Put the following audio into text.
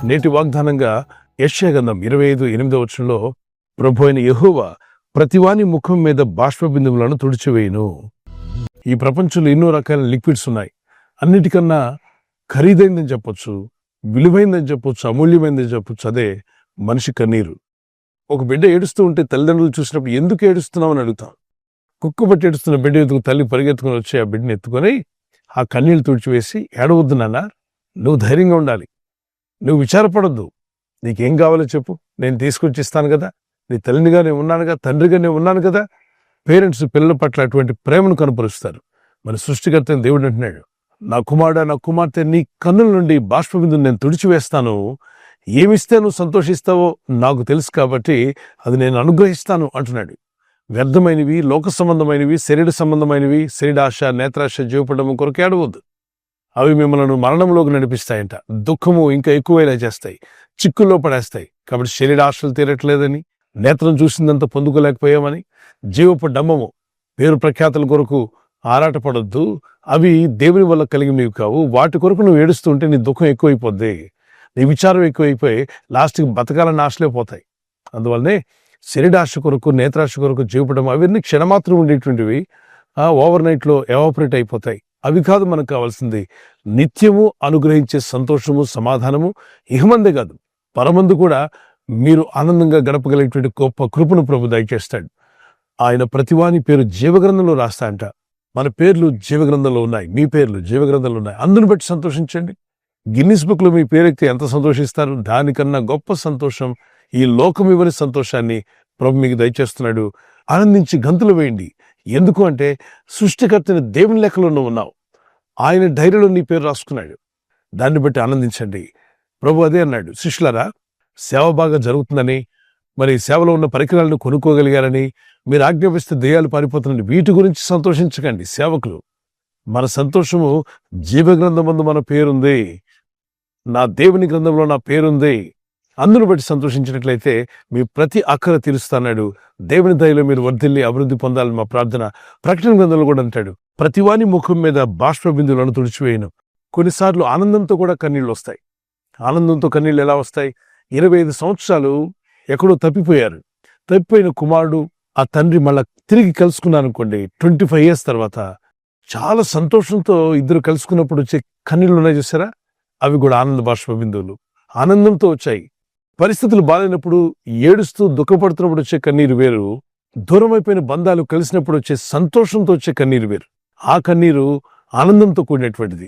నేటి వాగ్దానంగా యెషయా గ్రంథం 25:8 ప్రభు అయిన యెహోవా ప్రతివాని ముఖం మీద బాష్పబిందువులను తుడిచివేయును. ఈ ప్రపంచంలో ఎన్నో రకాల లిక్విడ్స్ ఉన్నాయి. అన్నిటికన్నా ఖరీదైందని చెప్పొచ్చు, విలువైందని చెప్పొచ్చు, అమూల్యమైందని చెప్పొచ్చు. అదే మనిషి కన్నీరు. ఒక బిడ్డ ఏడుస్తూ ఉంటే తల్లిదండ్రులు చూసినప్పుడు ఎందుకు ఏడుస్తున్నావు అని అడుగుతాం. కుక్క పట్టి ఏడుస్తున్న బిడ్డ ఎత్తుకు తల్లి పరిగెత్తుకుని వచ్చి ఆ బిడ్డని ఎత్తుకొని ఆ కన్నీళ్లు తుడిచివేసి, ఏడవద్దు నాన్న, నువ్వు ధైర్యంగా ఉండాలి, నువ్వు విచారపడొద్దు, నీకేం కావాలో చెప్పు, నేను తీసుకొచ్చి ఇస్తాను కదా, నీ తల్లినిగా నేను ఉన్నానుగా, తండ్రిగా నేను ఉన్నాను కదా. పేరెంట్స్ పిల్లల పట్ల అటువంటి ప్రేమను కనపరుస్తారు. మన సృష్టికర్త దేవుడు అంటున్నాడు, నా కుమారుడా, నా కుమార్తె, నీ కన్నుల నుండి బాష్పబిందును నేను తుడిచివేస్తాను. ఏమిస్తే నువ్వు సంతోషిస్తావో నాకు తెలుసు కాబట్టి అది నేను అనుగ్రహిస్తాను అంటున్నాడు. వ్యర్థమైనవి, లోక సంబంధమైనవి, శరీర సంబంధమైనవి, శరీరాశ, నేత్రాశ, జీవపడము కొరకు ఏడవద్దు. అవి మిమ్మల్ని మరణంలోకి నడిపిస్తాయంట. దుఃఖము ఇంకా ఎక్కువైనా చేస్తాయి, చిక్కుల్లో పడేస్తాయి. కాబట్టి శరీరాశలు తీరట్లేదని, నేత్రం చూసిందంతా పొందుకోలేకపోయామని, జీవపు డంబము, పేరు ప్రఖ్యాతుల కొరకు ఆరాటపడొద్దు. అవి దేవుని వల్ల కలిగినవి కావు. వాటి కొరకు నువ్వు ఏడుస్తుంటే నీ దుఃఖం ఎక్కువైపోద్ది, నీ విచారం ఎక్కువైపోయి లాస్ట్కి బతకాలని ఆశలే పోతాయి. అందువల్లనే శరీరాశ కొరకు, నేత్రాశ కొరకు, జీవపడం అవన్నీ క్షణమాత్రం ఉండేటువంటివి ఓవర్ నైట్లో ఎవాపరేట్ అయిపోతాయి. అవి కాదు మనకు కావాల్సింది. నిత్యము అనుగ్రహించే సంతోషము, సమాధానము ఇహమందే కాదు పరమందు కూడా మీరు ఆనందంగా గడపగలిగేటువంటి గొప్ప కృపను ప్రభు దయచేస్తాడు. ఆయన ప్రతివాని పేరు జీవగ్రంథంలో రాస్తా అంట. మన పేర్లు జీవగ్రంథంలో ఉన్నాయి, మీ పేర్లు జీవగ్రంథంలో ఉన్నాయి. అందును బట్టి సంతోషించండి. గిన్నిస్ బుక్లో మీ పేరెక్కితే ఎంత సంతోషిస్తారు. దానికన్నా గొప్ప సంతోషం, ఈ లోకం ఇవ్వని సంతోషాన్ని ప్రభు మీకు దయచేస్తున్నాడు. ఆనందించి గంతులు వేయండి. ఎందుకు అంటే సృష్టికర్తని దేవుని లెక్కలో నువ్వు ఉన్నావు. ఆయన డైరీలో నీ పేరు రాసుకున్నాడు. దాన్ని బట్టి ఆనందించండి. ప్రభు అదే అన్నాడు, శిష్యులారా, సేవ బాగా జరుగుతుందని, మరి సేవలో ఉన్న పరికరాలను కొనుక్కోగలిగారని, మీరు ఆజ్ఞాపిస్తే దెయ్యాలు పారిపోతున్నాయి, వీటి గురించి సంతోషించకండి. సేవకులు, మన సంతోషము జీవగ్రంథమందు మన పేరుంది, నా దేవుని గ్రంథంలో నా పేరుంది. అందును బట్టి సంతోషించినట్లయితే మీ ప్రతి అక్కర తీరుస్తాడు. దేవుని దయలో మీరు వర్ధిల్లి అభివృద్ధి పొందాలని మా ప్రార్థన. ప్రకటన గ్రంథంలో కూడా అంటాడు, ప్రతివాని ముఖం మీద బాష్పబిందువులను తుడిచివేయను. కొన్నిసార్లు ఆనందంతో కూడా కన్నీళ్ళు వస్తాయి. ఆనందంతో కన్నీళ్ళు ఎలా వస్తాయి? 25 సంవత్సరాలు ఎక్కడో తప్పిపోయారు. తప్పిపోయిన కుమారుడు ఆ తండ్రి మళ్ళా తిరిగి కలుసుకున్నారనుకోండి, 25 years తర్వాత చాలా సంతోషంతో ఇద్దరు కలుసుకున్నప్పుడు వచ్చే కన్నీళ్ళు ఉన్నాయి చూసారా, అవి కూడా ఆనంద బాష్పబిందువులు. ఆనందంతో వచ్చాయి. పరిస్థితులు బాగాలేనప్పుడు ఏడుస్తూ దుఃఖపడుతున్నప్పుడు వచ్చే కన్నీరు వేరు, దూరం అయిపోయిన బంధాలు కలిసినప్పుడు వచ్చే సంతోషంతో వచ్చే కన్నీరు వేరు. ఆ కన్నీరు ఆనందంతో కూడినటువంటిది.